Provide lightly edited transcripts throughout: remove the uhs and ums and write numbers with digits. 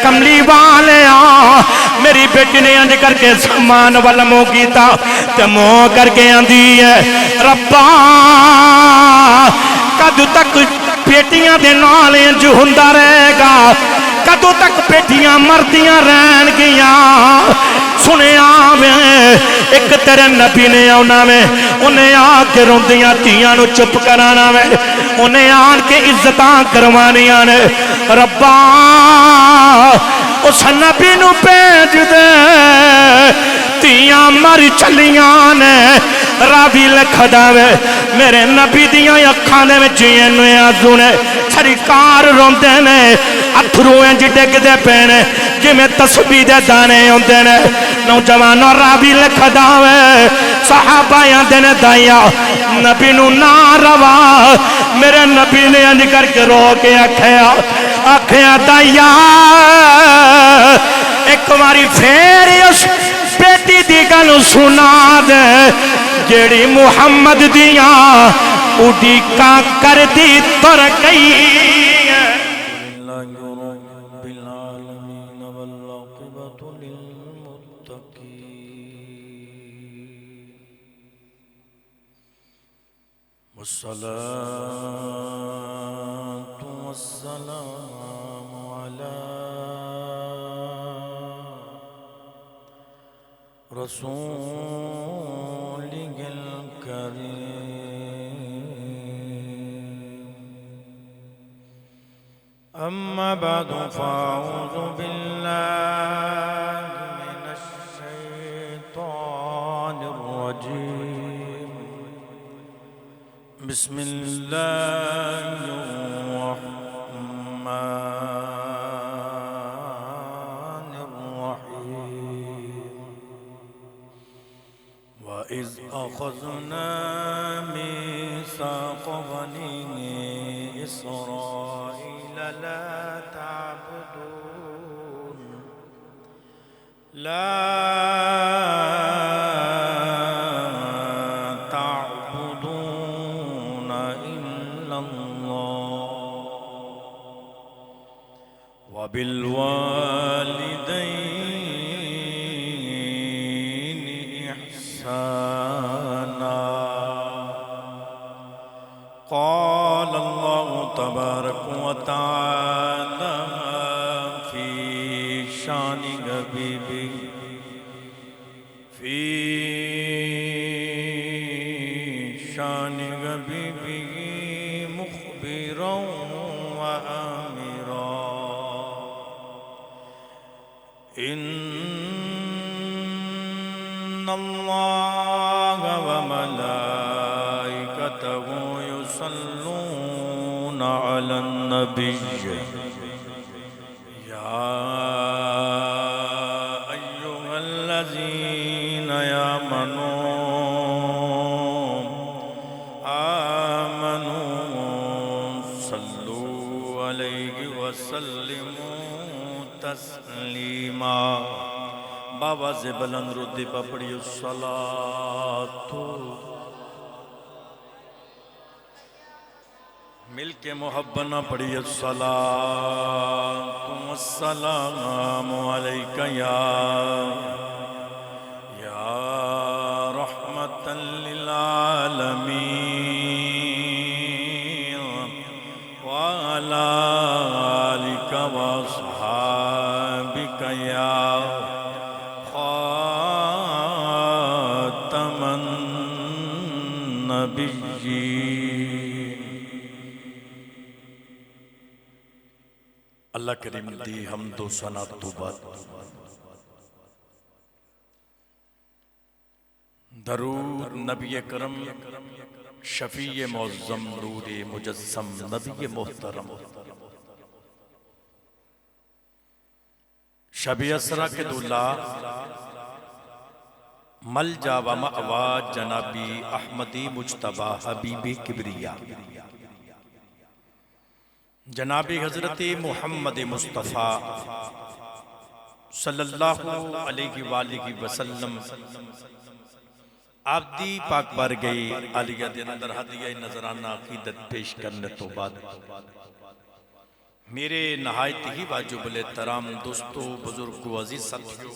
कमली वाले मेरी बेटी ने अंज करके समान वाल मोह किया ते मोह करके आंदी है रब्बा कद तक बेटियां दे नाल इंज हुंदा रहेगा, कदों तक बेटियां मरदियां रहन गियां। सुनिया वे एक तेरे नबी ने आना वे, उन्हें आके रोंदियां धीआं नूं चुप कराना वे, उन्हें आन के इज्जत करवानियां ने। रब्बा उस नबी नूं भेज दे, धीआं मर चलियां ने। रावी लिखदा वे मेरे नबी दियां अखां दे विच इन्ने आंसू ने, सरकार रोंदे ने, अथरू इंज डिगदे पे ने जिवें तस्बीह दे दाने आउंदे ने। नौजवानों रावी लिखदा वे सहाबा आंदे ने दाइया नबी नूं ना रवा, मेरे नबी ने इंज करके रो के आखिया आखिया दाइया एक बारी फेर उस बेटी दी गल सुना दे जेड़ी मुहम्मद दिया उड़ीका कर दी तुर गई। वस्सलातु वस्सलामु अला रसूलिल करीम। अम्मा बअदु फ़अऊज़ु बिल्लाहि मिनश शैतानिर रजीम। बिस्मिल्लाहिर्रहमानिर्रहीम। वइज़ अख़ज़ना मीसाक़ बनी इस्राईल ला ताअबुदून इल्लल्लाह वबिल वालिदैनि इहसाना। क़ाल अल्लाहु तबारक व तआला फ़ी शानि हबीबी फ़ी शानि हबीबी मुख़बिरन व आमिरा। इन्नल्लाह व मलाइकतहु युसल्लूना अलन नबिय्य या अय्युहल्लज़ीना आमनू सल्लू अलैहि वसल्लिमू तस्लीमा। बाबा से बुलंद रुद्दी पपड़ी सलातो मिल के मोहब्बना पड़ी सलातो वस्सलामु अलैका या रहमतल लिल आलमीन व अला आलिका व अस्हाबिका या खातमन नबिय्यीन। अल्लाह करीम दी हमदो सना तो बाद दरूद नबी करम शफीए मुअज़्ज़म नूरे मुजस्सम नबी मोहतरम शबी असरा के दुल्ला मल जावा मअवा जनाबी अहमदी मुज्तबा हबीबी किबरिया जनाबी हजरत मुहम्मद मुस्तफ़ा सल्लल्लाहु अलैहि वालिहि वसल्लम आबदी पाक पर गई आलिया दे अंदर हदिया नजराना अकीदत पेश करने तो बाद मेरे नहायत ही वाजिब तराम दोस्तों, बुजुर्गों, अजीज साथियों,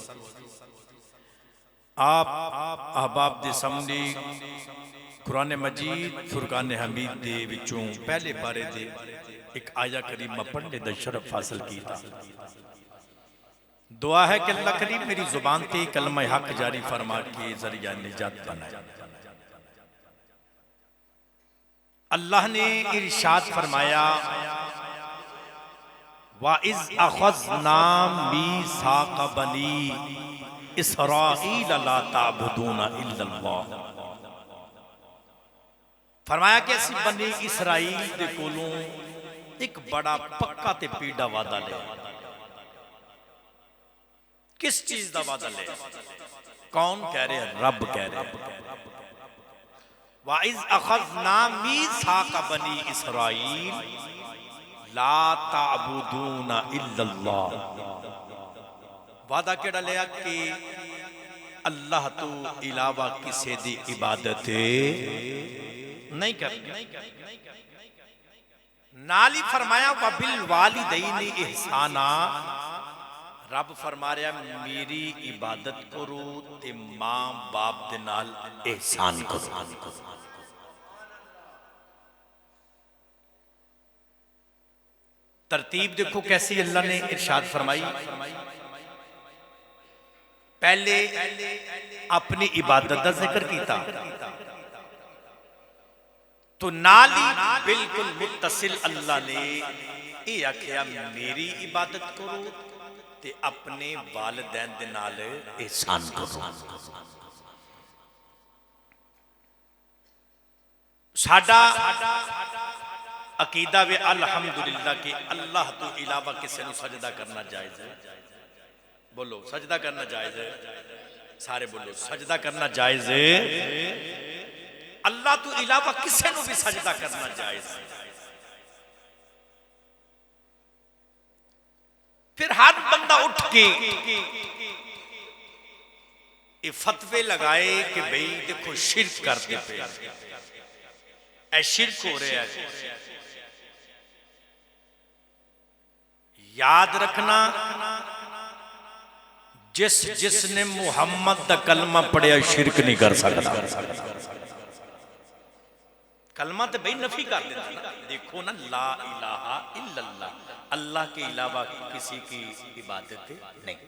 आप अहबाब दे सामने कुरान मजीद फुरकान हमीद दे विचों पहले बारे दे एक आया करीमा पढ़ने दा शरफ हासिल किया। दुआ है कि अल्लाह करीम मेरी जुबान ते कलमा हक जारी फरमा के जरिया निजात बनाए। अल्लाह ने इरशाद फरमाया, वाइज़ अख़ज़ना मीसाक़ बनी इसराईल ला ताबुदूना इल्लल्लाह। फरमाया कि असी बनी इसराइल दे कोलों एक बड़ा पक्का ते पीड़ा वादा लिया। किस चीज का वादा लिया? कौन कह रहे? रब कह रहे। वाइज़ अख़ज़ना मीसाक़ बनी इसराइल ला ताबुदूना इल्लल्लाह। वादा केड़ा लिया कि अल्लाह तो इलावा किसी दी इबादत नहीं करनी। नाल ही फरमाया वबिल वालिदैनि इहसाना। रब फरमा रहा मेरी इबादत करो ते मां बाप दे नाल एहसान करो। तरतीब देखो कैसी अल्लाह ने इरशाद फरमाई। पहले अपनी इबादत का जिक्र किया तो नाल ही बिल्कुल मुत्तसिल अल्लाह ने यह आख्या मेरी इबादत करो ते अपने वालिदैन दे नाल एहसान करो। साडा अकीदा वे अल्हम्दुलिल्लाह कि अल्लाह तो इलावा किसी को सजदा करना जायज है। बोलो सजदा करना जायज है। सारे बोलो सजदा करना जायज है। अल्लाह तो इलावा किसी को भी सजदा करना जायज है। फिर हर बंदा उठ के ये फतवे लगाए कि भाई देखो शिरक करते पे, ऐ शिरक हो रहा है। याद रखना जिसने मुहम्मद दा कलमा पढ़िया शिरक नहीं कर सकता। कलमा तो भाई नफी कर देता ना। देखो ना ला इलाहा इल्लल्लाह, अल्लाह के अलावा किसी की इबादत नहीं।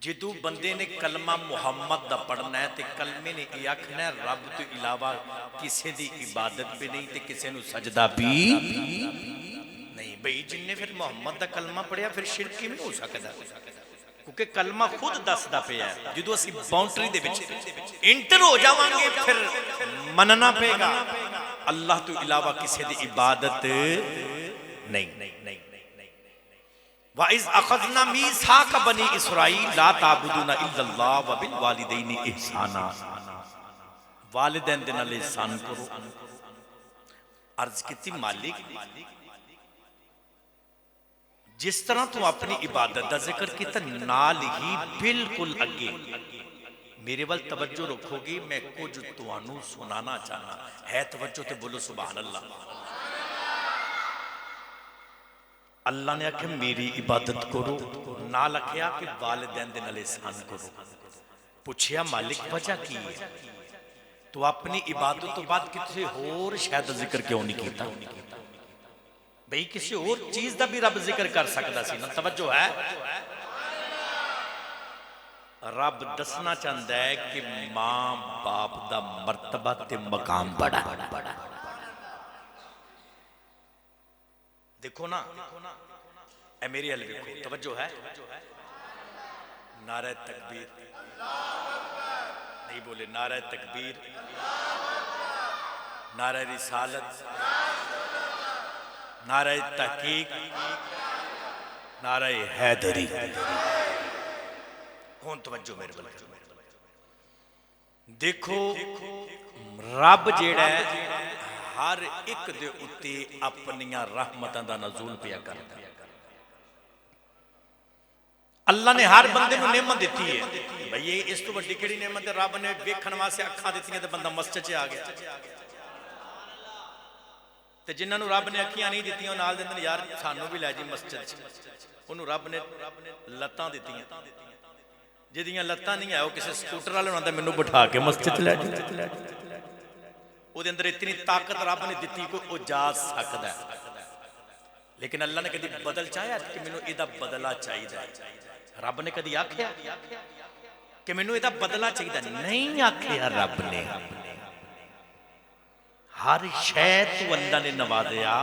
जिदू बंदे ने कलमा मुहम्मद दा पढ़ना है तो कलमे ने यह आखना है रब तो इलावा किसी की इबादत भी नहीं ते किसी नू सजदा भी नहीं। भाई जिन्ने फिर मुहम्मद दा कलमा पढ़िया फिर शिरक किवें हो सकदा? क्योंकि कलमा खुद दसदा पिया जो असी बाउंड्री दे विच इंटर हो जावांगे फिर मनना पेगा अल्लाह तो इलावा किसी की इबादत नहीं। वाइज़ अख़ज़ना मीसाक़ बनी इसराइल ला ताबुदूना इल्लल्लाह वबिल वालिदैनि इहसाना। वालिदैन दे नाल एहसान करो। अर्ज कीती मालिक जिस तरह तू अपनी इबादत का जिक्र किया नाल ही बिल्कुल अगे मेरे वाल तवज्जो रखोगी। मैं कुछ तुहानू सुनाना चाहना है। तवज्जो ते बोलो सुभान अल्लाह। अल्लाह ने आख्या मेरी इबादत करो, नाल आख्या कि वालिदैन दे नाल एहसान करो। पूछया मालिक वजह की है? तो अपनी इबादत तो बाद किसी होर शायद जिक्र क्यों नहीं किया? भाई किसी और चीज का भी रब जिक्र कर सकता सी ना। तवज्जो है। रब दसना चाहता है कि मां बाप का मर्तबा ते मकाम बड़ा। देखो ना ए मेरी हल देखो तवज्जो है। नारे तकबीर नहीं बोले, नारे तकबीर, नारे रिसालत, नारे तहकीक, नारे हैदरी। कौन तवज्जो मेरे बल देखो रब जेड़ा है हर एक दे उत्ते अपनियां रहमतां दा नज़ूल पिया करदा। अल्लाह ने हर बंदे नूं नेमत दित्ती है। भाई ये इस तो वड्डी केड़ी नेमत है? रब ने वेखण वास्ते अखां दित्तियां ते बंदा मस्जिद च आ गया। ਤੇ ਜਿਨ੍ਹਾਂ ਨੂੰ ਰੱਬ ਨੇ ਅੱਖੀਆਂ ਨਹੀਂ ਦਿੱਤੀਆਂ ਉਹ ਨਾਲ ਦੇ ਅੰਦਰ ਯਾਰ ਸਾਨੂੰ ਵੀ ਲੈ ਜੀ ਮਸਜਿਦ 'ਚ। ਉਹਨੂੰ ਰੱਬ ਨੇ ਲੱਤਾਂ ਦਿੱਤੀਆਂ, ਜਿਹਦੀਆਂ ਲੱਤਾਂ ਨਹੀਂ ਹੈ ਉਹ ਕਿਸੇ ਸਕੂਟਰ ਵਾਲੇ ਨੂੰ ਆਂਦਾ ਮੈਨੂੰ ਬਿਠਾ ਕੇ ਮਸਜਿਦ 'ਚ ਲੈ ਜਾ। ਉਹਦੇ ਅੰਦਰ ਇਤਨੀ ਤਾਕਤ ਰੱਬ ਨੇ ਦਿੱਤੀ ਕੋਈ ਉਹ ਜਾ ਸਕਦਾ ਹੈ। लेकिन अल्लाह ने कभी बदल चाहया कि मैनू इहदा बदला चाहिए? रब ने कभी आख्या कि मैनू इहदा बदला चाहिए? नहीं आख्या रब ने। हर शै तू अल्लाह ने नवाजिया,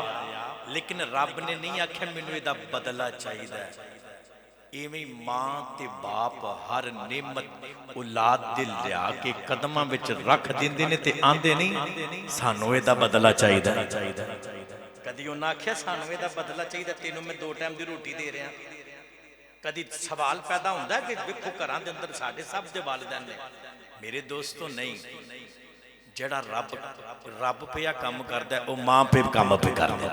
लेकिन रब ने नहीं आख्या मैनू इहदा बदला चाहिए। इवें मां ते बाप हर नेमत औलाद दे लिया के कदमां विच रख दिंदे ने ते आंदे नहीं सानू इहदा बदला चाहिए। कदी उन्हें आख्या सानू इहदा बदला चाहिए, तेनों मैं 2 टाइम की रोटी दे रहा। कदी सवाल पैदा होता है कि देखो घर के अंदर साढ़े सब के वालिदैन ने। मेरे दोस्तों नहीं, जड़ा रब रब पिया काम करता है वह मां पे काम पे करता।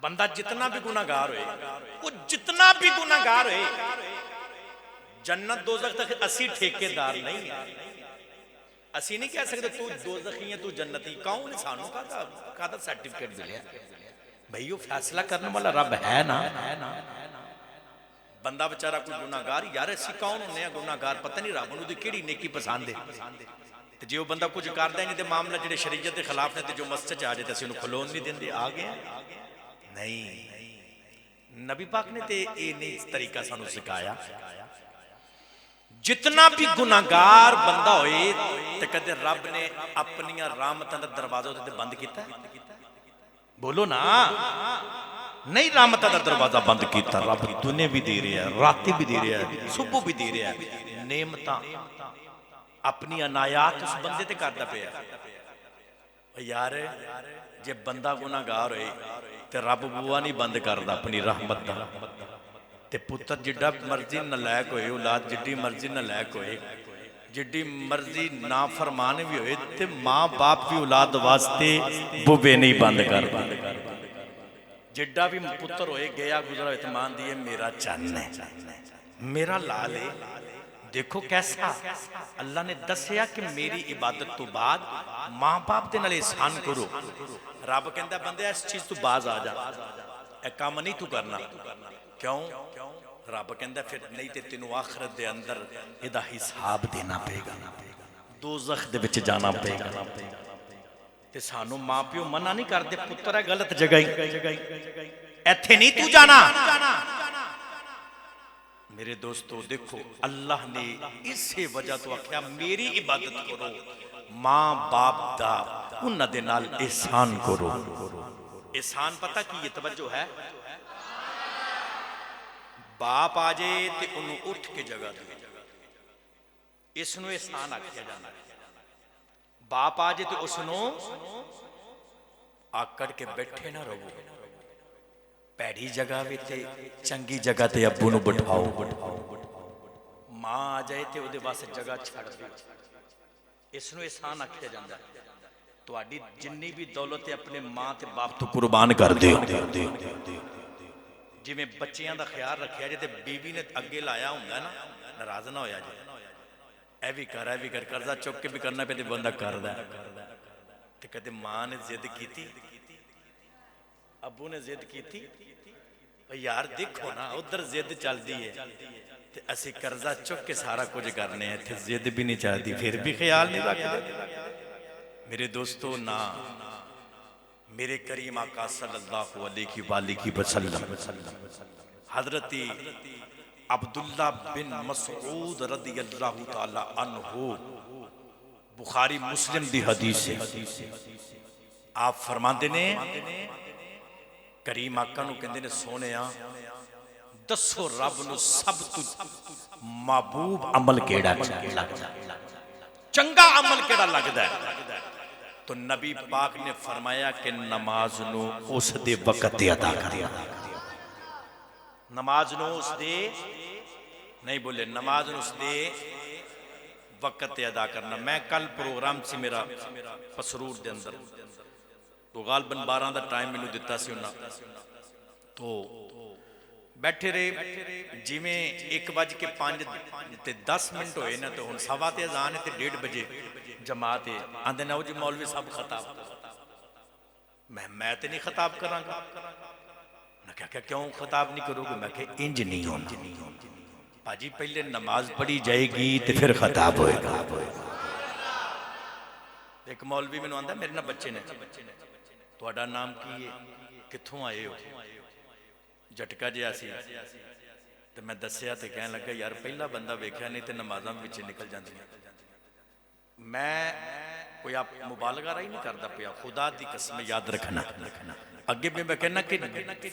बंदा जितना भी गुनाहगार होए, वो जितना भी गुनाहगार होए, जन्नत दोज़ख तक असी ठेकेदार नहीं। असी नहीं कह सकते तू दोज़खी है तू जन्नती। कौन सानू कादा सर्टिफिकेट मिले भाई? वो फैसला करने वाला रब है ना। बंदा बेचारा कोई गुनाहगार, यार असी कौन होने गुनाहगार? पता नहीं रब नूं किहड़ी नेकी पसंद है। जो बंदा कुछ करता नहीं तो मामला जो शरीयत के खिलाफ ने तो जो मस्जिद आ जाए तो असीं उहनूं खलोन नहीं देंदे। आ गए नहीं। नबी पाक ने तो ये नहीं तरीका सानू सिखाया। जितना भी गुनाहगार बंदा होए तो कदे रब ने अपनी रहमतां दा दरवाजा उहदे बंद किया? बोलो ना, नहीं रहमतां दा दरवाजा बंद किया। रब दुनिया भी दे रहा है, रात भी दे रहा है, सुबह भी दे रहा है। नेमतां अपनी अनायात उस बंदे ते करदा पिया। यार जे बंदा गुनाहगार होए तो रब बूआ नहीं बंद करता अपनी रहमत दा। ते पुत्र जिड्डा मर्जी नलैक होए, औलाद जिड्डी मर्जी नलैक होए, जिड्डी मर्जी नाफरमान भी होए, ते माँ बाप भी औलाद वास्ते बुबे नहीं बंद करता। जिड्डा भी पुत्र होए गया गुजरा होए तो मान दिए मेरा चन्न है, मेरा लाल है। देखो कैसा अल्लाह ने दसिया कि मेरी इबादत तो बाद माँ बाप के नाल एहसान करो। रब कहता बंदे इस चीज तू बाज आ जा, यह काम नहीं तू करना। क्यों? रब कहता फिर नहीं तो तेनों आखिरत दे अंदर इहदा हिसाब देना पेगा, दोज़ख दे विच जाना पेगा। ते सानू मां प्यो मना नहीं करते, पुत्र है गलत जगह इत्थे नहीं तू जाना। मेरे दोस्तों देखो अल्लाह ने इसे वजह तो आख्या मेरी इबादत करो, मां बाप दा उन्हां दे नाल एहसान करो। एहसान पता की ये तवज्जो है? बाप आ जाए तो उन्होंने उठ के जगह दे, इसनों एहसान आख्या जाता है। बाप आ जाए तो उसनों आकड़ के बैठे ना रहो, पैड़ी जगह भी ते चंगी जगह ते अब्बू नूं बिठाओ। मां आ जाए तो उहदे वास्ते जगह छड़ दो, इसनों एहसान आख्या जाता है। तुहाडी जिन्नी भी दौलत है अपने मां ते बाप तो कुर्बान कर दिओ। जिमें बच्चियां का ख्याल रखा जे, बीवी ने अगे लाया होंगे ना, नाराज ना होया जी, ए भी कर कर्जा चुक के भी करना पे बंदा करदा। ते कदे मां ने जिद की, अबू ने जिद की, यार देखो ना उधर जिद चलती है ते असी कर्जा चुक के सारा कुछ करने, इत्थे जिद भी नहीं चलती फिर भी ख्याल नहीं रखते। मेरे दोस्तों ना, मेरे करीम आका सल्लल्लाहु अलैहि वसल्लम हजरत अब्दुल्ला बिन मसऊद रदियल्लाहु ताला अन्हु, बुखारी मुस्लिम दी हदीस है। आप फरमाते ने करीम आका नूं कहंदे ने सोनिया दसो रब नूं सब तो महबूब अमल केड़ा लगदा, चंगा अमल केड़ा लगदा है? तो नबी पाक ने फरमाया कि नमाज नूं उस दे वक्त ते अदा करना। नमाज नूं उस दे नहीं बोले, नमाज नूं उस दे वक्त ते अदा करना। मैं कल प्रोग्राम से मेरा पसरूर दे अंदर तो गालबन 12 का टाइम मैनू दिता सी उन्हां, तो बैठे रहे जिमें 1:05 होए ना, तो हुण 1:15 अजान है तो 1:30 बजे जमात है। आंदे ना जी मौलवी साहब खताब मैं तो नहीं खिताब करांगा। मैं क्या क्यों खिताब नहीं करोगे? मैं क्या इंज नहीं होना भाजी, पहले नमाज पढ़ी जाएगी तो फिर खिताब होएगा। एक मौलवी मैंने आंदा मेरे ना बच्चे ने, ਤੁਹਾਡਾ नाम की है, कित्थों आए हो? झटका जिहा सी ते मैं दस्सिया ते कहन लगा यार पहला बंदा वेख्या नहीं तो नमाज़ां विच निकल जांदियां। मैं कोई आप मुबालगा ही नहीं करता पिया, खुदा दी कसम याद रखना। अगे भी मैं कहना कि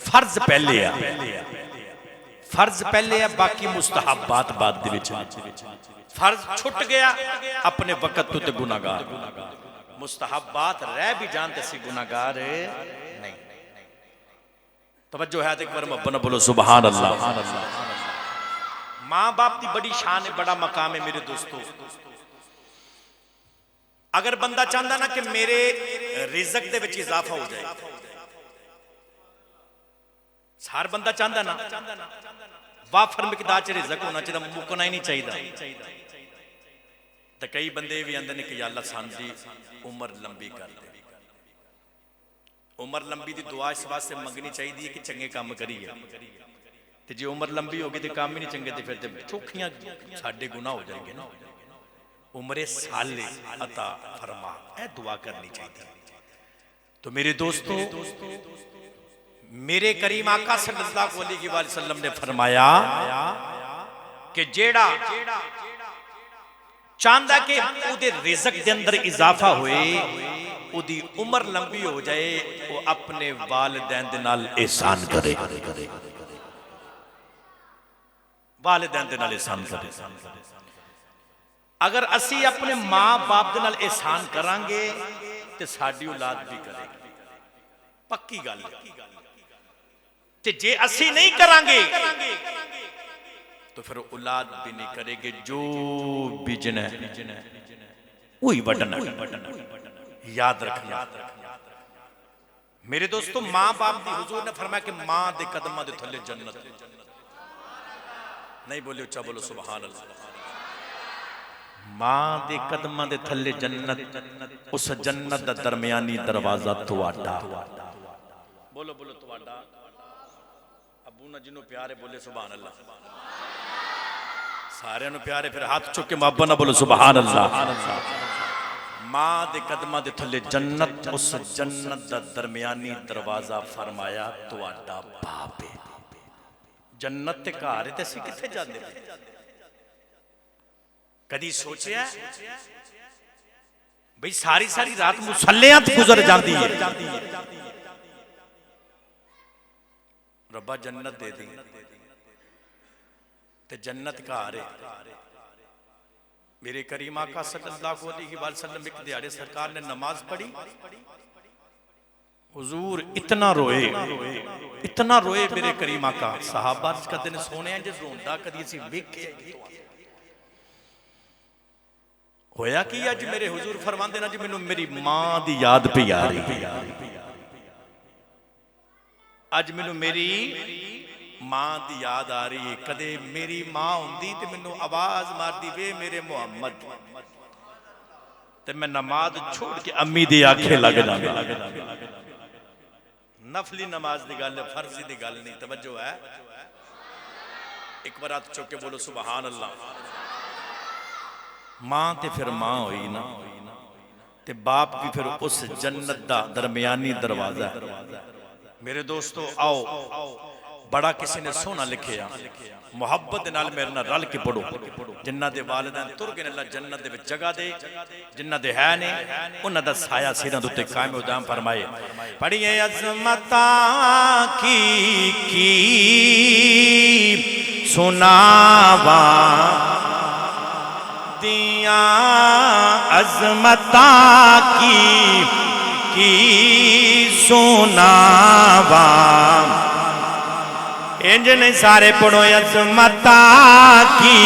फर्ज पहले है, फर्ज पहले है, बाकी मुस्तहबात बाद दे विच। फर्ज छुट गया अपने वक्त तो गुनाहगार, मुस्तहबात रह भी जानते सी गुनाहगार नहीं। तवज्जो है तो एक बार मब्बना बोलो सुभान अल्लाह। मां बाप की बड़ी शान है, बड़ा मकाम है मेरे दोस्तों। अगर बंदा चाहता ना कि मेरे रिज़्क दे विच इजाफा हो जाए, हर बंदा चाहता ना वाफर मिकदार च रिज़्क होना चाहिए, मुकना ही नहीं चाहिए। तो कई बंदे भी आंदे ने कि या अल्लाह साडी उम्र लंबी कर दे। उम्र लंबी की दुआ इस वास्ते मंगनी चाहिए कि चंगे काम करिए, तो जे उम्र लंबी होगी तो काम ही नहीं चंगे तो फिर चौखियां साडे गुनाह हो जाएंगे ना। उम्रे साले अता फरमा, ए दुआ करनी चाहिए। तो मेरे दोस्तों, मेरे करीम आका सल्लल्लाहु अलैहि वसल्लम ने फरमाया कि जेड़ा चाहता कि उहदे रिज़्क दे अंदर इजाफा होए, उहदी उम्र लंबी हो जाए, वो अपने वालिदैन दे नाल एहसान करे, वालिदैन दे नाल एहसान करे। अगर असी अपने मां बाप दे नाल एहसान करांगे तो साडी औलाद भी करेगी, पक्की गल है। ते जे असी नहीं करांगे तो फिर औलाद भी नहीं करेगी। जो बिजना वही वडना, याद रखना मेरे दोस्तों। मां बाप दी हुजूर ने फरमाया कि मां दे कदमां दे थल्ले जन्नत। नहीं बोले उच्चा बोलो सुभान अल्लाह। मां दे कदमां दे थल्ले जन्नत, उस जन्नत दा दरमियानी दरवाजा तुहाडा। बोलो बोलो तुहाडा। अबू ना जिन्हों प्यारे बोले सुभान अल्लाह। सारे नु प्यारे फिर हाथ चुक के मां ना बोलो सुभान अल्लाह। मां दे कदमां दे थल्ले जन्नत, उस जन्नत दा दरमियानी दरवाजा फरमाया तुहाडा बाप है। जन्नत ते घर है ते असीं कित्थे जांदे? कदी सोचिया भाई सारी सारी रात मुसल्लियां ते गुजर जाती है, रब्बा जन्नत दे दी ते जन्नत घर है। मेरे करीम आका सल्लल्लाहु अलैहि वसल्लम एक दिहाड़े सरकार ने नमाज पढ़ी, हुजूर इतना रोए, इतना रोए मेरे करीम आका। सहाबा कदे ने सोने जे रोंदा कदी असीं वेखे होया कि अज मेरे हुजूर फरमांदे ना जी मैनू मेरी मां दी याद पे आ रही, अज मैनू मेरी मां दी याद आ रही है। कदे मेरी मां हुंदी ते मैनू आवाज मारदी वे मेरे मुहम्मद, ते मैं नमाज छोड़ के अम्मी दी आखे लग जांदा। नफली नमाज दी गल, फर्जी दी गल नहीं। तवज्जो है, एक बार हाथ चुक के बोलो सुभान अल्लाह। मां ते फिर मां होई ना, ते बाप भी फिर उस जन्नत दा दरमियानी दरवाजा। मेरे दोस्तों आओ, बड़ा किसी ने सोना लिखिया, मुहब्बत नाल मेरे नाल रल के पढ़ो। जिन्हां दे वालिदैन तुर गए अल्लाह जन्नत दे विच जगह दे, जिन्हां दे है ने उन्हां दा साया सिरां दे उत्ते कायम उदाम फरमाए। पढ़िए अज़मतां की सुनावा दिया, अज़मतां की सुनावा। इंज नहीं सारे पढ़ो, अज़मतां की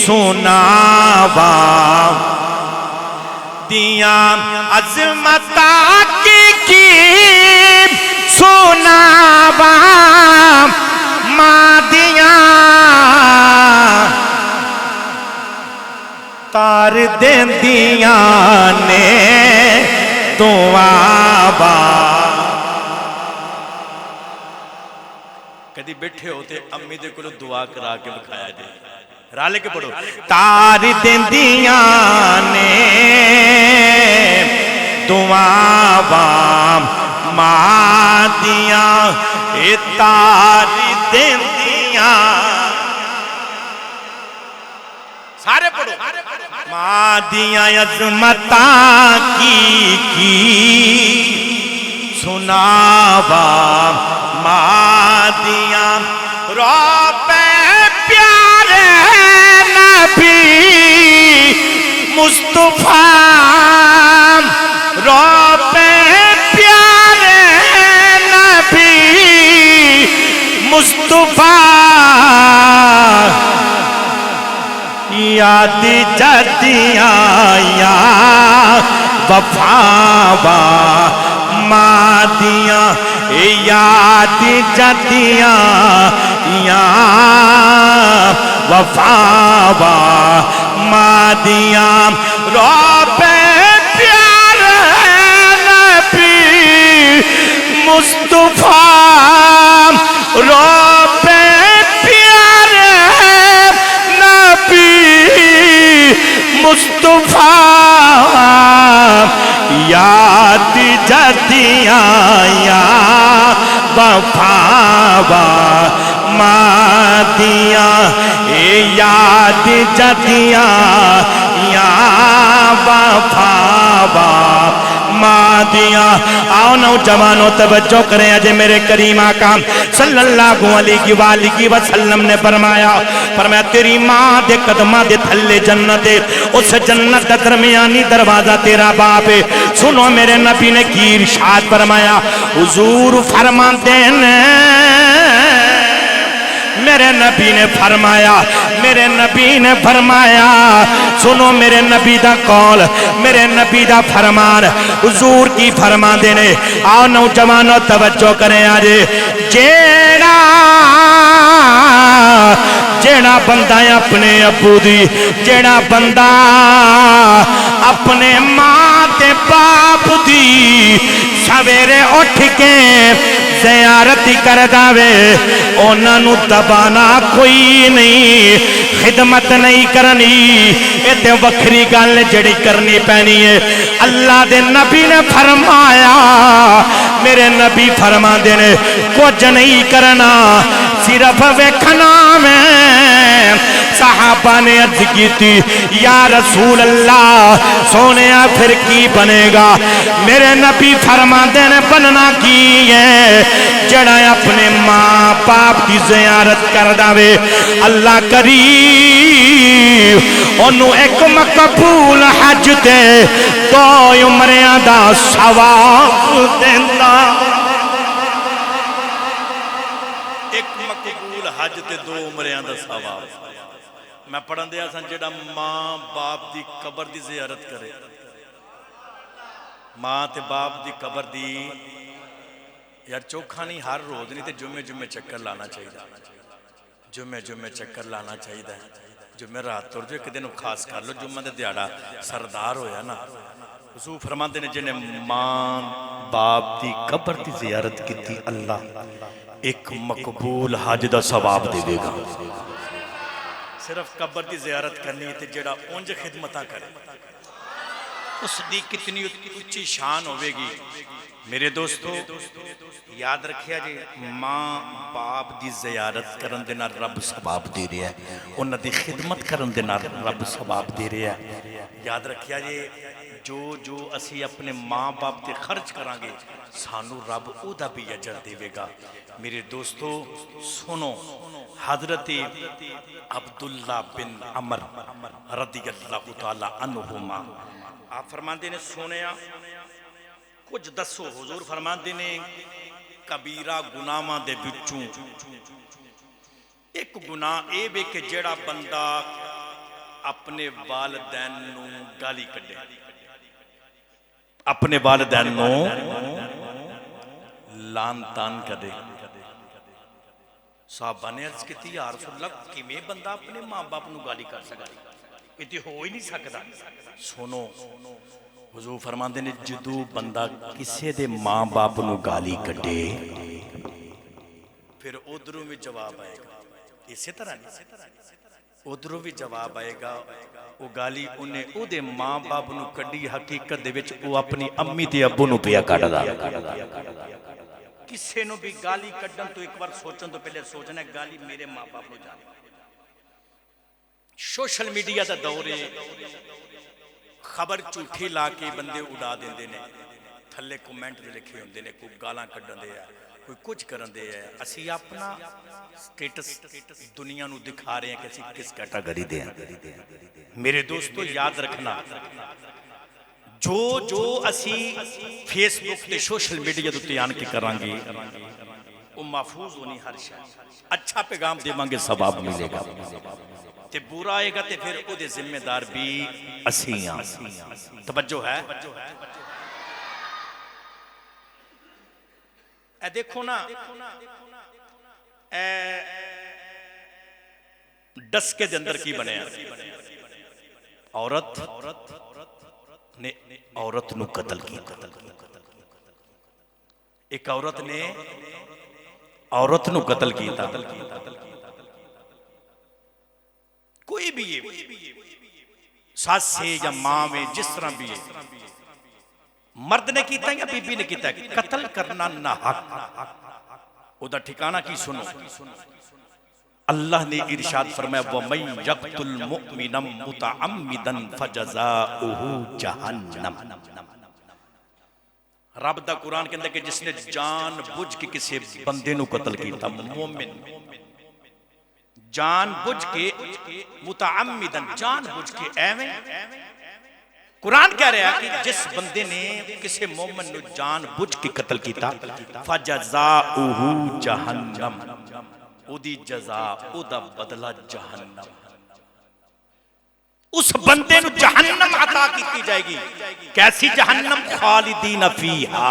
सुनावा दिया, अज़मतां की सुनावा मां दिया। तार देंदियां ने कदी बैठे हो ते अम्मी दे कोलों दुआ करा के विखाया जे रल के पढ़ो तार देंदियां ने दुआवां मां दियां ए तार देंदियां सारे पढ़ो मां दियां अज़मतां की सुनावा मां दियां रोपे प्यारे नबी मुस्तफा रोपे प्यारे नबी मुस्तफा याद जदियां या वफावा मां दियां याद जदियां या वफावा मां दियां रोपे प्यारे नबी मुस्तफा रोपे प्यारे नबी मुस्तफा याद जदियां या वफावा मां दियां याद जदियां या वफावा मां दियां। आओ नौजवानों तवज्जो करें अजे मेरे करीम आका सल्लल्लाहु अलैहि वसल्लम ने फरमाया तेरी मां दे कदमां दे थल्ले जन्नत है उस जन्नत दा दरमियानी दरवाजा तेरा बाप है। सुनो मेरे नबी ने की इरशाद फरमाया हुजूर फरमाते ने मेरे नबी ने फरमाया सुनो मेरे नबी दा कौल मेरे नबी दा फरमान हुजूर की फरमाते ने। आओ नौजवानों तवज्जो करें आज जेड़ा बंदा अपने अबू दी जेड़ा बंदा अपने मां ते बाप दी सवेरे उठ के ज़ियारत करदा वे उन्हां नूं दबाना कोई नहीं खिदमत नहीं करनी ये ते वखरी गल जड़ी करनी पैनी है। अल्लाह दे नबी ने फरमाया मेरे नबी फरमाते ने कुछ नहीं करना सिर्फ वेखना में। सहाबा ने अर्ज की थी या रसूल अल्लाह सोने फिर की बनेगा। मेरे नबी फरमाते ने बनना की है जड़ा अपने मां बाप की ज़ियारत कर दावे अल्लाह करी ओनू एक मकबूल हज दे दो उमरियां दा सवाब देंदा। एक मकबूल हज ते दो उमरियां दा सवाब। मैं पढ़न दिया सन जेड़ा मां बाप दी कबर दी ज़ियारत करे मां ते बाप दी कबर दी यार चौखा नहीं हर रोज नहीं ते जुम्मे जुम्मे चक्कर लाना चाहिए जुम्मे चक्कर लाना चाहिए जुम्मे रात तुर जो एक दिन खास कर लो जुम्मे दे दिहाड़ा सरदार होया ना हुजूर फरमाते ने जिन्हें मां बाप दी कबर दी ज़ियारत की अल्लाह एक मकबूल हज दा सवाब देगा। सिर्फ कबर की ज़ियारत करनी ते जेड़ा उंज खिदमत करे उसकी कितनी उच्ची शान होगी। मेरे दोस्तों याद रखिया जी मां बाप की ज़ियारत करन दे नाल रब सवाब दे रहा है उन्हां दी खिदमत करन दे नाल रब सवाब दे रहा है। याद रखिया जी जो जो असी अपने मां बाप ते खर्च करांगे सानू रब ओदा भी अजर देवेगा। मेरे दोस्तों सुनो हजरत अब्दुल्ला बिन अमर रज़ियल्लाहु तआला अन्हुमा आप फरमाते ने सुनिया कुछ दसो हुजूर फरमाते ने कबीरा गुनाहां दे विचों एक गुनाह ए वे कि जेड़ा बंदा अपने वालिदैन नूं गाली कढे अपने वालिदैन नूं लान तान करे। साहबा ने अर्ज की या रसूल अल्लाह किवें बंदा अपने मां बाप नूं गाली कर सकदा ये तो हो ही नहीं सकता। सुनो हुजूर फरमाते ने जदों बंदा किसी दे मां बाप नूं गाली कड्डे फिर उधरों भी जवाब आएगा, इसी तरह नहीं उधरों भी जवाब आएगा। वो गाली उन्हें उहदे मां बाप नूं कड्डी, हकीकत दे विच वो अपनी अम्मी ते अब्बू नूं पिया कड्डदा। किसी नूं भी गाली कड्डण तो एक बार सोचण तो पहले सोचना है गाली मेरे मां बाप नूं जाने। सोशल मीडिया का दौर है, खबर झूठी ला के बंदे उड़ा देंदे ने, थल्ले कमेंट लिखे होंदे ने, कोई गालां कड्डण दे है, कोई कुछ करन दे है। असी अपना स्टेटस दुनिया नूं दिखा रहे हैं कि असी किस कैटेगरी दे हैं। मेरे दोस्तों याद रखना, जो जो असी फेसबुक ते सोशल मीडिया दे उत्ते आन के करांगे वो महफूज होनी हर शय। अच्छा पैगाम देवांगे सवाब मिलेगा, ते बुरा आएगा ते फिर उहदे जिम्मेदार भी असी हां। तवज्जो है? ए देखो ना, डस्के दे अंदर की बनया, औरत ने औरत नूं कतल किया। एक औरत ने औरत नूं कतल किया। कोई भी है, सास है या मां में, जिस तरह भी है, मर्द ने किया या बीबी ने किया, कत्ल करना ना हक। उदा ठिकाना की सुनो, अल्लाह ने इरशाद फरमाया वमन यक़्तुल मुमिनम मुतअम्मिदन फजज़ाउहु जहन्नम। रब दा कुरान कहंदा कि जिसने जान बुझ के किसी बंदे नूं कत्ल किया, मोमिन जान बुझ के, मुतअम्मिदन जान बुझ के, एवें कुरान कह रहा है कि जिस बंदे ने किसी मोमिन नूं जान बुझ के कत्ल किया, फजज़ाउहु जहन्नम, उदी जजा उदा बदला जहन्नम। उस बंदे नूं जहन्नम अता की जाएगी। कैसी जहन्नम? खालिदीन फीहा,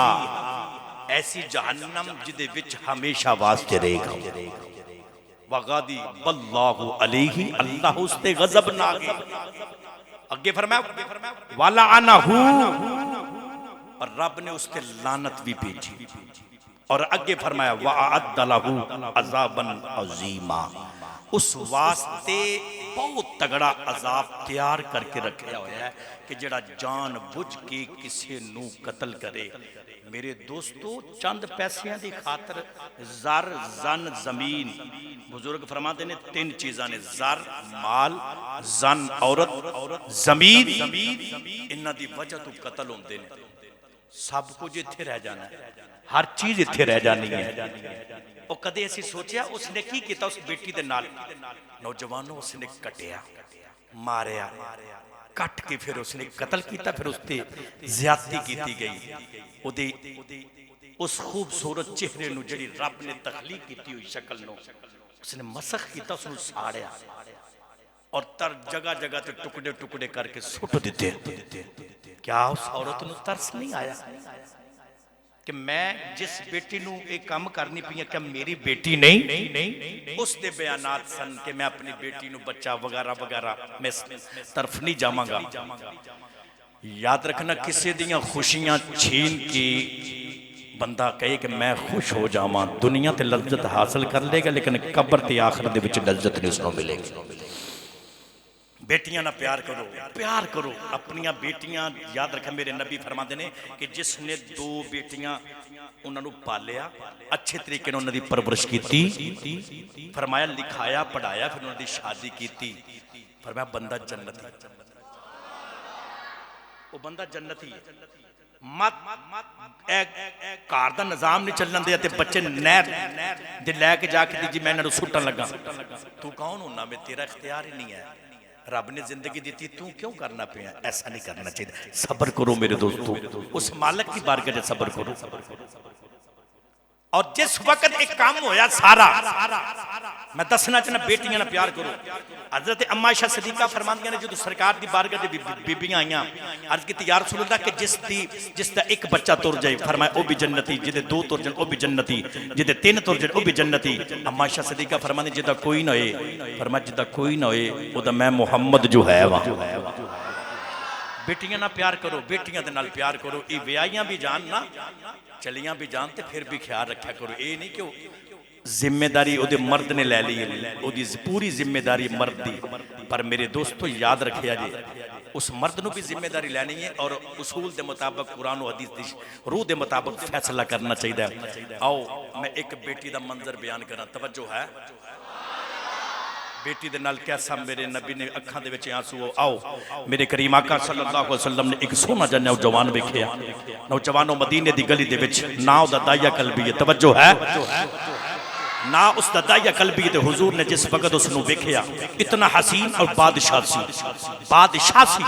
ऐसी जहन्नम जिदे विच हमेशा वास्ते रहेगा। वगादी बल्लाहु अलैहि, अल्लाह उस ते गजब नागे। आगे फरमाया वाला अनहु, और रब ने उस ते लानत भी भेजी। और आगे फरमाया वअद्द लहु अज़ाबन अज़ीमा, उस वास्ते बहुत तगड़ा अजाब तैयार करके रखा हुआ है कि जड़ा जान बुझ के किसी नूं कत्ल करे। मेरे दोस्तों, चंद पैसियां दी खातर ज़र जन जमीन, बुजुर्ग फरमाते ने तीन चीज़ां ने, ज़र माल, जन औरत, जमीन, इन्हां दी वजह तो कत्ल होंदे ने। सब कुछ इत्थे रह जाना है, हर चीज इत्थे रह जानी है। और कदे ऐसी सोचा उसने की किया उस बेटी दे नाल? नौजवानों, उसने कटिया, मारिया, कट के फिर उसने कत्ल किया, फिर उसते ज्यादती की गई। उदे उस खूबसूरत चेहरे नूं जिहड़ी रब ने तखलीक की हुई शक्ल नूं उसने मसख किया, उसनूं साड़िया और तर जगह जगह ते टुकड़े टुकड़े करके सुट दिते। क्या उस औरत नूं तरस नहीं आया कि मैं जिस बेटी नूं एक काम करनी पई, क्या मेरी बेटी नहीं? उसके बयानात सन कि मैं अपनी बेटी नूं बच्चा वगैरह वगैरह मैं तरफ नहीं जावांगा। याद रखना, किसी दियां खुशियां छीन के बंदा कहे कि मैं खुश हो जावां, दुनिया ते लज्जत हासिल कर लेगा, लेकिन कब्र ते आखिरत दे विच लज्जत नहीं उसनूं मिलेगी। बेटियां ना प्यार करो, प्यार करो अपनियां बेटियां। याद रखें, मेरे नबी फरमाते ने कि जिसने दो बेटियां उन्होंने पालिया, अच्छे तरीके ने उन्होंने परवरिश की, फरमाया लिखाया पढ़ाया, फिर उन्होंने शादी की, फरमाया बंदा जन्नती, वो बंदा जन्नती है। मत घर का निजाम नहीं चलन दिया ते बच्चे नहर दे लैके जाके जी मैं इन्हां नूं सुट्टन लगा, तू कौन होना? मैं तेरा इख्तियार ही नहीं है। रब ने जिंदगी दी, तू क्यों करना पिया? ऐसा नहीं करना चाहिए। सब्र करो मेरे दोस्तों, उस मालिक की बारगाह में सब्र करो। और जिस वक्त एक काम होया सारा, मैं दसना चाहना, बेटियां ना प्यार करो। हजरत अम्मा आयशा सिद्दीका फरमांदियां ने, जो सरकार की बारगाह ते बीबियां आईयां, अर्ज की या रसूल अल्लाह कि जिसदा एक बच्चा तुर जाए, फरमाया वो भी जन्नती, जिदे दो तुर जाए वो भी जन्नती, जिदे तीन तुर जाए वो भी जन्नती। अम्मा आयशा सिद्दीका फरमांदी जिदा कोई ना होए, फरमाया जिदा कोई ना होए ओदा मैं मुहम्मद जो है वहां बेटियां ना प्यार करो, बेटियां दे नाल प्यार करो। ये विआहियां भी जान ना, चलियां भी जान, तो फिर भी ख्याल रखा करो। ये नहीं कि जिम्मेदारी उहदे मर्द ने लै ली, उहदी पूरी जिम्मेदारी मर्द दी। पर मेरे दोस्तों याद रखिया जी, उस मर्द को भी जिम्मेदारी लैनी है और उसूल के मुताबिक कुरान और हदीस की रूह के मुताबिक फैसला करना चाहिए। आओ मैं एक बेटी का मंजर बयान करा, तवज्जो है। बेटी दे नाल कैसा मेरे नबी ने अखां दे विच आंसू। आओ मेरे करीम आका सल्लल्लाहु अलैहि वसल्लम ने एक सोहना जिहा नौजवान वेखिया। नौजवानों मदीने दी गली दे विच ना उहदा दाइया कलबी है, तवज्जो है, ना उसका दाइया कलबी। ते हुजूर ने जिस वक्त उसनु वेखिया इतना हसीन और बादशाह सी, बादशाह सी,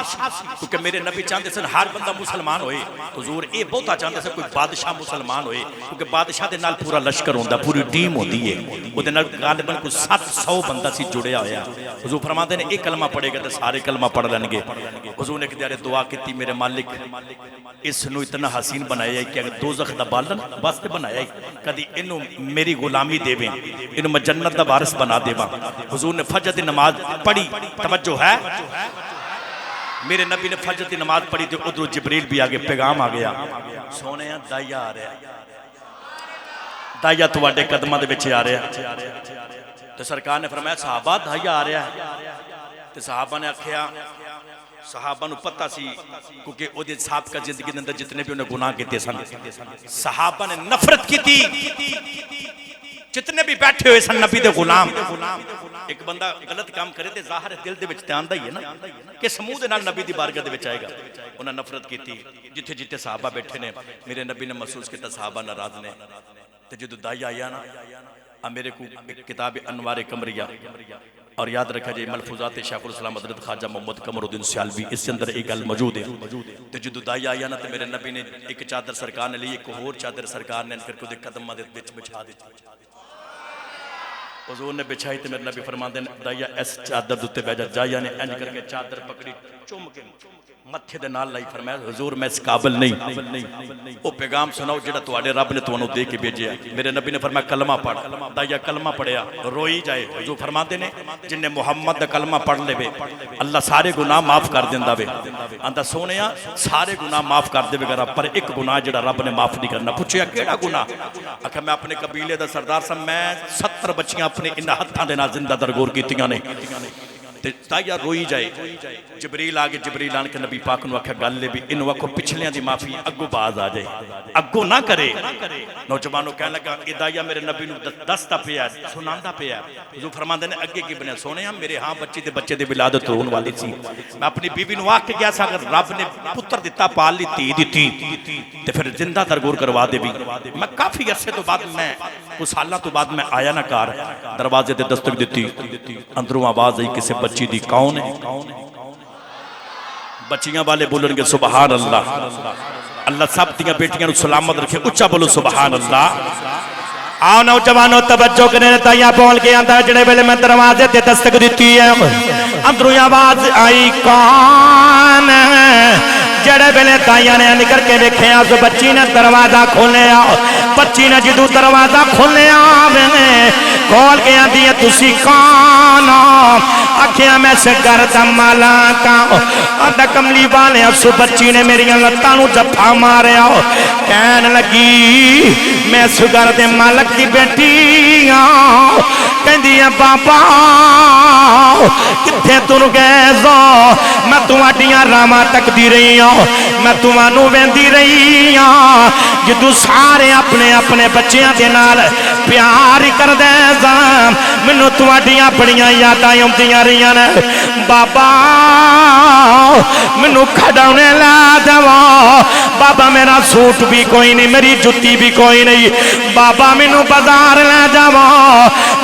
क्योंकि मेरे नबी चाहते सन हर बंदा मुसलमान होए। हुजूर ये बहुता चाहते सन कोई बादशाह मुसलमान होए, क्योंकि बादशाह दे नाल पूरा लश्कर होंदा, पूरी टीम होंदी है। उहदे नाल गालिबन कोई 700 बंदा सी जुड़िया होया। हुजूर फरमाते ने एक कलमा पढ़ेगा तो सारे कलमा पढ़ लेंगे। हुजूर ने एक दिहाड़े दुआ की, मेरे मालिक इसनु इतना हसीन बनाया कि अगर दोज़ख दा बालन वास्ते बनाया, कदी इनू मेरी गुलामी देवे, इन्हें मैं जन्नत का वारिस बना देवा। हुजूर ने फजर की नमाज पढ़ी, तवज्जो है, मेरे नबी ने फजर की नमाज पढ़ी तो उधरों जिब्रील भी आगे पैगाम आ गया, सोने दाइया आ रहा, दाइया तुहाडे कदमां दे विच आ रहा। तो सरकार ने फरमाया सहाबा दाइया आ रहा है। तो सहाबा ने आख्या, सहाबा नूं पता सी क्योंकि ओहदी साबका जिंदगी के अंदर जितने भी उन्हें गुनाह किए सन, सहाबा ने नफरत की। जितने भी बैठे हुए सन नबी दे गुलाम, एक बंदा गलत काम करे तो जाहिर दिल दे विच ते आंदा ही है ना कि समूह दे नाल नबी दी बारगाह दे विच आएगा। उन्हें नफरत की, जिथे जिथे सहाबा बैठे ने मेरे नबी ने महसूस किया सहाबा नाराज ने। तो जो दाई आया ना, मेरे को एक किताब अनवार कमरिया, और याद रखा जाए मलफूजात शेखुल इस्लाम हज़रत ख्वाजा मोहम्मद कमरुद्दीन सियालवी, इसके अंदर एक गल मौजूद है। तो जो दाई आया ना, तो मेरे नबी ने एक चादर सरकार ने ली, एक होर चादर सरकार ने करके उहदे कदमां दे विच बिछा दी। हुजूर ने बिछाई तो मेरे नबी फरमाते हैं दाइया इस चादर उत्ते बह जा। दाइया ने इंज करके चादर पकड़ी, चुम के मत्थे दे नाल लाई। फरमाया हुजूर मैं इस काबिल नहीं, वो पैगाम सुनाओ जेड़ा तुहाडे रब ने तुहानू दे के भेजिया। मेरे नबी ने फरमाया कलमा पढ़। दाइया कलमा पढ़िया, रोई जाए। हुजूर फरमाते ने जिन्हें मुहम्मद दा कलमा पढ़ लेवे अल्लाह सारे गुनाह माफ कर दिंदा वे। आंदा सोनिया सारे गुनाह माफ कर देवेगा रब, पर एक गुनाह जेड़ा रब ने माफ नहीं करना। पूछया केड़ा गुनाह? आखिया मैं अपने कबीले दा सरदार सा, मैं 70 बच्चियां अपने इन हत्थां दे नाल जिंदा दरगोर कीतियां ने। ताइया रोई जाए। जबरील आगे, जबरील आन के नबी पाक नूं आख्या गल भी इनू आखो पिछलियां दी माफी, अगों बाज आ जाए, अगों ना करे। नौजवानों कहने लगा ये दाइया मेरे नबी नूं दसदा पिया, सुनांदा पिया। हुजूर फरमांदे ने अगे की बनया, सोने मेरे हाँ बच्ची ते बच्चे दी विलादत होने वाली सी, मैं अपनी बीबी नूं आख के गया सा अगर रब ने पुत्र दिता, पाल ली, धी दिती ते फिर जिंदा दरगोर करवा देवी। मैं काफी अरसे तो बाद, मैं कुछ सालों तो बाद मैं आया ना घर, दरवाजे ते दस्तक दी, अंदरों आवाज आई किसी बच्ची दी। कौन है? बच्चियां वाले बोलेंगे सुबहान अल्लाह। अल्लाह सब दियां बेटियां सलामत रखे, उच्चा बोलो सुबहान अल्लाह। आओ नौजवानों तवज्जो करें, ताइया बोल के आंदा जिहड़े वेले मैं दरवाजे ते दस्तक दी है, अंदरों आवाज आई कौन? जेड़े वेले ताइया ने निकल के वेख्या उस बच्ची ने दरवाजा खोलिया। बच्ची ने जदों दरवाजा खोलिया खोल के आंदी है तुसी कौन? आखिया मैं इस घर दा मालक आंदा कमली वाले उस बच्ची ने मेरी लत्तां नूं जफ्फा मारिया। कहन लगी मैं इस घर दे मालक दी बेटी हाँ। कहंदी है बाबा किथे तुर गए सो? मैं तुहाडियां रावां तकदी रही हूं, मैं तुहानू वेंदी रही हां जदों सारे अपने अपने बच्चियां दे नाल प्यार करदे सन। मैनूं तुहाडियां बड़ियां यादां आउंदियां रहियां ने बाबा, मैनूं खड़ाउणे ला देवो बाबा, मेरा सूट भी कोई नहीं, मेरी जुत्ती भी कोई नहीं बाबा, मैनूं बाजार ले जावो।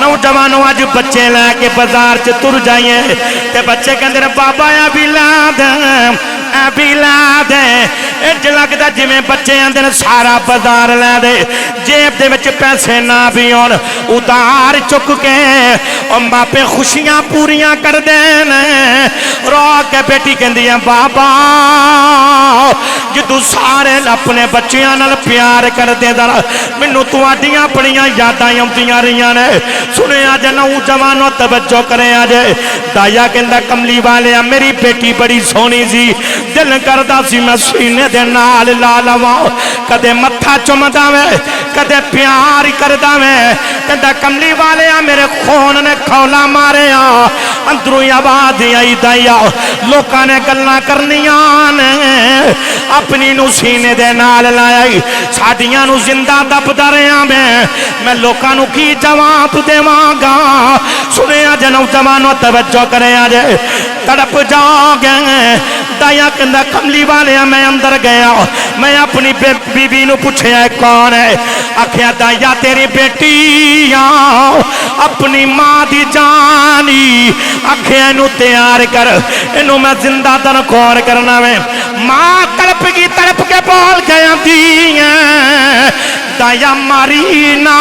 नौजवानों अज बच्चे लैके बाजार च तुर जाइए ते बच्चे कहंदे ने बाबा ए भी ला दे, ए भी ला दे, ए इंज लगदा जिवें बच्चे आंदे ने सारा बाजार लै दे, जेब दे विच पैसे ना भी होण उधार चुक के ओ मापे खुशियां पूरियां कर देन। रो के बेटी कहंदी है बाबा जदों सारे अपने बच्चियां नाल प्यार करदे दा मैनूं तुहाडीआं बड़ियां यादां आउंदियां रहियां ने। सुनिया जे नौजवानों तवज्जो करे जे। दाया कहंदा कमली वालिया मेरी बेटी बड़ी सोहनी सी, दिल करदा सी मैं सीने दे नाल ला लवां, कदे मत्था चुमदा वे कदे प्यार करदा वे। कहंदा कमली वालिया मेरे खून ने खौला मारिया, अंदरों आवाज आई दाया लोकां ने गल्लां करनियां ने, अपनी नूं सीने दे नाल लाया साडियां नूं जिंदा दबदा रहा मैं लोकां नूं की जवाब देवांगा। सुनिया जे नौजवानों तवज्जो करे जे तड़प जाओगे। दाया कहंदा कमली वालिया मैं अंदर गया, मैं अपनी बीबी नूं पुछया कौन है, आखिया दाया तेरी बेटी अपनी मां दी जानी, आखिया इनू तैयार कर इनू मैं जिंदा दरखोर करना वे। मां तड़प के बोल गया दी दाया मारी ना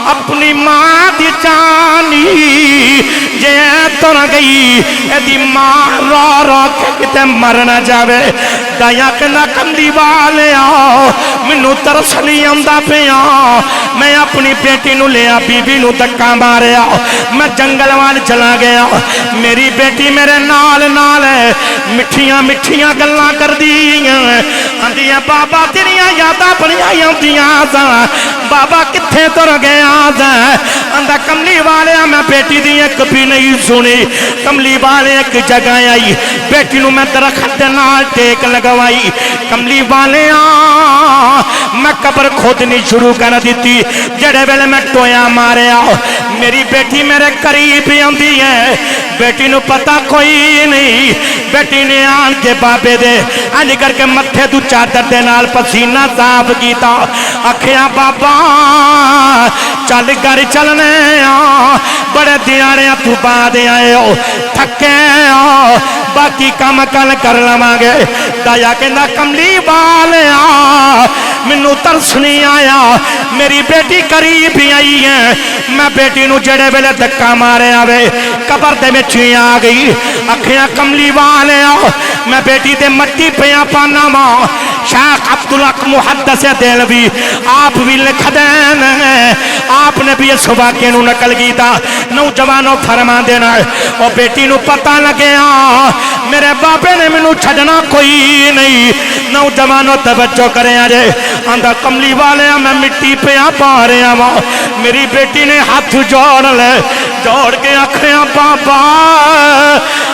अपनी मां दी जानी, जे तुर गई यदि मां रो रो के किते मर ना जावे। दाया कहना कमली वालिया मैनू तरस नहीं आंदा पिया, मैं अपनी बेटी नू लिया बीबी नू धक्का मारिया, मैं जंगल वाल चला गया, मेरी बेटी मेरे नाल नाल मिठियां मिठियां गल्लां करदी आंदियां बाबा तेरियां यादां बड़ियां आउंदियां सा, बाबा कित्थे तुर गया सा। आंदा कमली वालिया मैं बेटी दी एक भी नहीं सुनी। कमली वाले एक जगह आई बेटी नू मैं दरख्त दे नाल टेक लगवाई। कमली वालिया मैं कबर खोदनी शुरू कर दी, जेड़े वेले मैं टोया मारिया मेरी बेटी मेरे करीब आंदी है, बेटी नू पता कोई नहीं। बेटी ने आन के बाबे दे अंज करके मत्थे तू चादर दे नाल पसीना साफ किया, आखिया बाबा चल घर चलने बड़े दिहाड़े तू बाद आए हो थके बाकी काम कल कर लवांगे। दाया कहंदा कमली वालिया मैनू तरस नहीं आया, मेरी बेटी करीब आई है, मैं बेटी नू जेड़े वेले धक्का मारिया वे कबर दे विच आ गई। आखिया कमली वालिया मैं बेटी ते मट्टी पिया पाना वा। शेख अब्दुल हक मुहद्दिस देलवी आप भी लिख देन, आपने भी इस वाक़े नू नकल किया। नौजवानों फरमा देना ओ बेटी नू पता लग्या मेरे बाबे ने मैनू छड्डना कोई नहीं। नौजवानों तवज्जो करे जे। आंदा कमली वालिया मैं मिट्टी पिया पा रहा वा, मेरी बेटी ने हाथ जोड़ ले, जोड़ के आखिया बाबा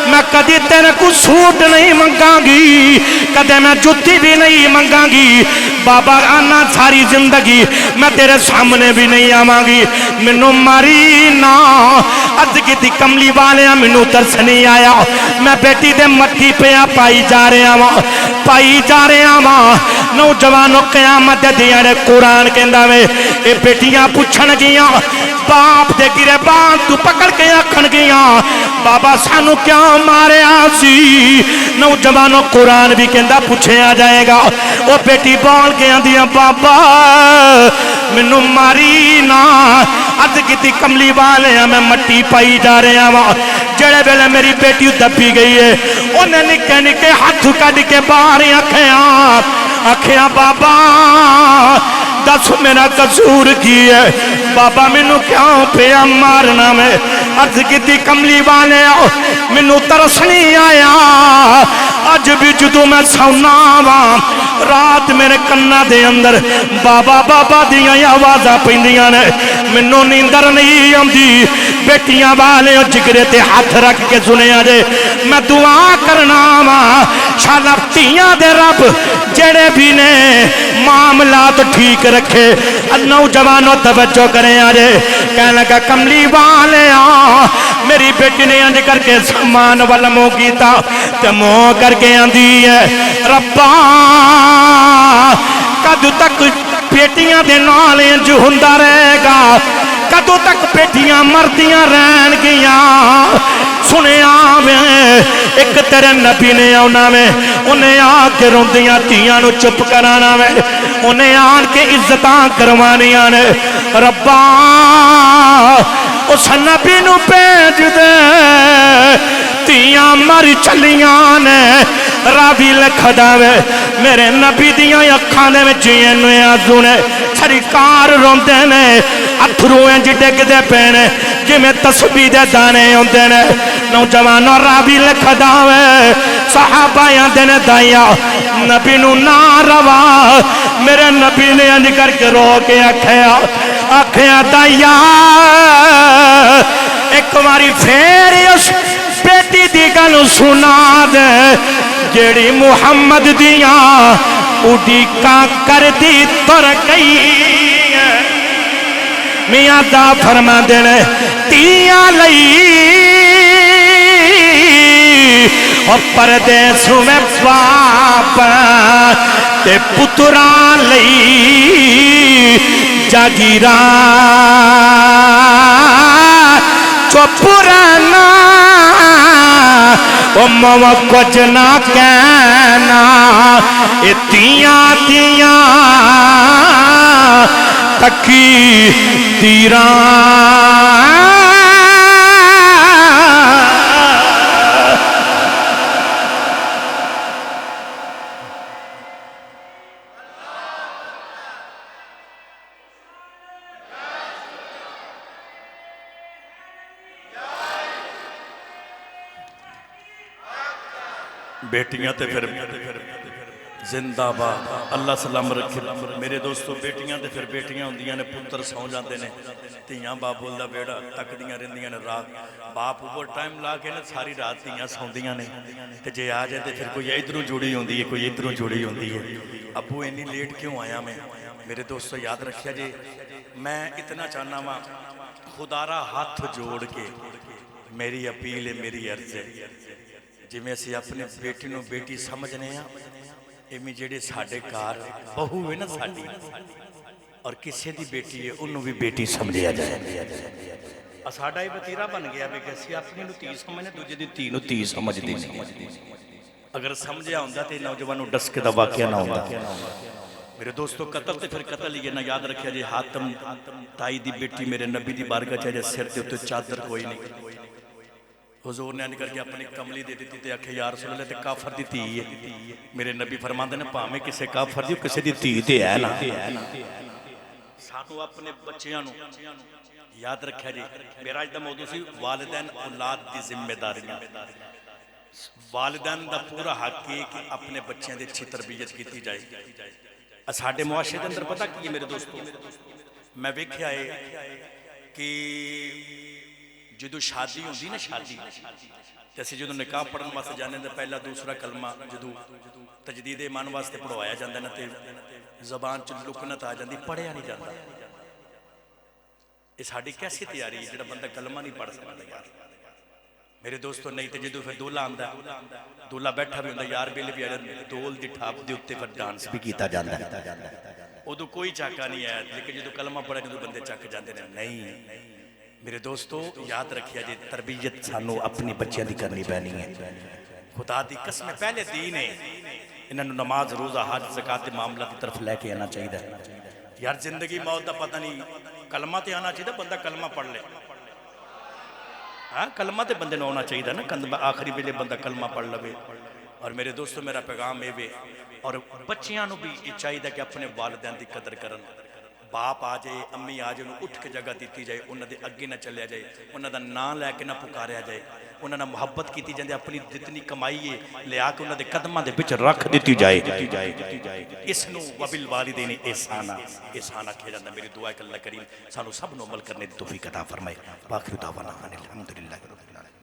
मैं कदी तेरे को सूट नहीं मंगांगी, कदे मैं जुत्ती भी नहीं मंगांगी, बाबा आना सारी जिंदगी मैं तेरे सामने भी नहीं आवांगी, मैनू मारी ना। अज की कमली वालिया मैनू तरस नहीं आया, मैं बेटी दे मट्टी पिया पाई जा रहा वा, पाई जा रहा वा। नौजवानों कयामत दे दिहाड़े कुरान कहंदा वे ये बेटियां पुछण गियां बाप दे गिरबान तू पकड़ के आखण गियां बाबा सानू क्यों मारिया सी। नौजवानों कुरान भी कहंदा पूछया जाएगा। वो बेटी बोल के आंदियां बाबा मैनू मारी ना, अज की कमली वालिया मैं मट्टी पाई जा रहा वा, जेड़े वेले मेरी बेटी दबी गई है उन्हें निके निके हाथ कढ़ के बाहर आखिया बाबा दस मेरा कसूर की है, बाबा मैनू क्यों पिया मारना में। अर्ज की कमली वाले मैनू तरस नहीं आया, अज भी जो मैं सौना वा रात मेरे कन्ना दे अंदर बाबा बाबा दियां आवाज़ां पैंदियां ने, मैनू नींदर नहीं आती। बेटियां वाले जिगरे ते हाथ रख के सुनिया जे मैं दुआ करना वा शाला धीआं दे रब जेड़े भी ने मामलात ठीक रखे। नौजवानों तवज्जो करे जे कह लगा कमली वाले मेरी बेटी ने अंज करके समान वाल मोह किया ते मोह करके आंदी है रब्बा कदों तक बेटियां दे नाल इंज हुंदा रहेगा, कदों तक बेटियां मरदियां रहनगियां। सुनिया वे एक तेरे नबी ने आना वे उन्हें आके रोंदियां धीआं नूं चुप कराना वे उन्हें आन के इज्जत करवानियां ने रब्बा उस नबी नूं भेज दे धीआं मर चलियां ने रावी लिखदा वे मेरे नबी दियां अखां दे विच इन्ने आंसू ने सरकार रोंदे ने अथरू इंज डिगदे पे ने जिवें तस्बीह दे दाने आउंदे ने नौजवानों रावी लिखदा वे सहाबा आंदे ने दाइया नबी नूं ना रवा मेरे नबी ने इंज करके रो के आखिया दाइया एक बारी फेर उस बेटी दी गल सुना दे जेड़ी मुहम्मद दिया उड़ीका कर दी तुर गई मियां दा फरमा देने तिया लई और परदेस में बाप ते पुत्रा लई जागीरा चुपराना ओ मवा कुछ ना कहना इतिया दिया तकी तीरा बेटियां तो फिर जिंदाबाद अल्लाह सलाम रखे मेरे दोस्तों बेटियां तो फिर बेटियां होंदियां ने पुत्र सौ जाते हैं धियां बाबुल का बेड़ा तकदियां रहिंदियां ने रात बाप उपर टाइम ला के ना सारी रात धियां सौंदियां ने ते जे आ जाए तो फिर कोई इधरों जुड़ी होंदी है कोई इधरों जुड़ी होंदी है अबू इन्नी लेट क्यों आया मैं मेरे दोस्तों याद रखिया जी मैं इतना चाहना वा खुदारा हाथ जोड़ के मेरी अपील है मेरी अर्ज है जिमें असी अपने बेटी नूं बेटी समझने इवें जेडे साडे घर बहू है ना साडी और किसी दी बेटी है उन्होंने भी बेटी समझिया जाए साडा ये वतीरा बन गया भी असी अपनी नूं धी समझने दूजे दी धी नूं धी समझदी नहीं अगर समझिया होंदा ते नौजवान नूं डसके दा वाकया ना होंदा मेरे दोस्तों कतल तो फिर कतल ही है ना याद रखिया जी हातम ताई दी बेटी मेरे नबी दी बारगाह च सिर के उत्ते चादर कोई नहीं हुजूर ने करके अपनी कमली दे दी ते आखे यार रसूल अल्लाह ते काफर दी धी है मेरे नबी फरमांदे ने भावें किसी काफर दी किसी दी धी ते है ना सानू अपने बच्चियां नू याद रखिया जी मेरा अज दा मौजू सी वालिदैन औलाद दी जिम्मेदारियां वालिदैन दा पूरा हक है कि अपने बच्चों की अच्छी तरबियत की जाए साडे मुआशरे के अंदर पता की है मेरे दोस्तों मैं वेख्या है कि जो शादी होंगी ना शादी असं जो निकाह पढ़ने वास्ते जाने तो पहला दूसरा कलमा जो तजदीद ईमान वास्ते पढ़वाया जाता ना तो जबान च लुकनत आ जाती पढ़िया नहीं जाता ये साड़ी कैसी तैयारी है जो बंदा कलमा नहीं पढ़ सकता यार मेरे दोस्तों नहीं तो जो फिर दूल्हा आंदा दूल्हा बैठा भी होंगे यार बेले भी आ जाते ढोल की ठाप के उत्ते फिर डांस भी किया जाता उदो कोई चाका नहीं आया लेकिन जो कलमा पढ़ा जो बंदे चक जाते हैं नहीं मेरे दोस्तों याद रखिए जी तरबियत सानू अपने बच्चों की करनी पैनी है खुदा की कसम पहले दीन है इन्होंने नमाज रोजा हज ज़कात के मामला की तरफ लैके आना चाहिए यार जिंदगी मौत का पता नहीं कलमा तो आना चाहिए बंदा कलमा पढ़ ले हाँ कलमा तो बंदे आना चाहिए ना आखिरी वेले बंदा कलमा पढ़ लवे और मेरे दोस्तों मेरा पैगाम ये वे और बच्चियां भी ये चाहिए कि अपने वालिदैन की कदर करन बाप आ जाए अम्मी आ जाए उठ के जगह दी जाए उन्होंने अगे ना चलिया जाए उन्होंने नाम लैके ना पुकारिया जाए उन्होंने मुहब्बत की जाती अपनी जितनी कमाई है लिया के उन्होंने कदमां दे विच रख दी जाए इसनूं वबिल वालिदैन एहसाना एहसान आखिया जाता मेरी दुआ है कि अल्लाह करीम सानू सब नू अमल करने की तौफीक अता फरमाए बाखिर दावाना अनिल हम्दुलिल्लाह।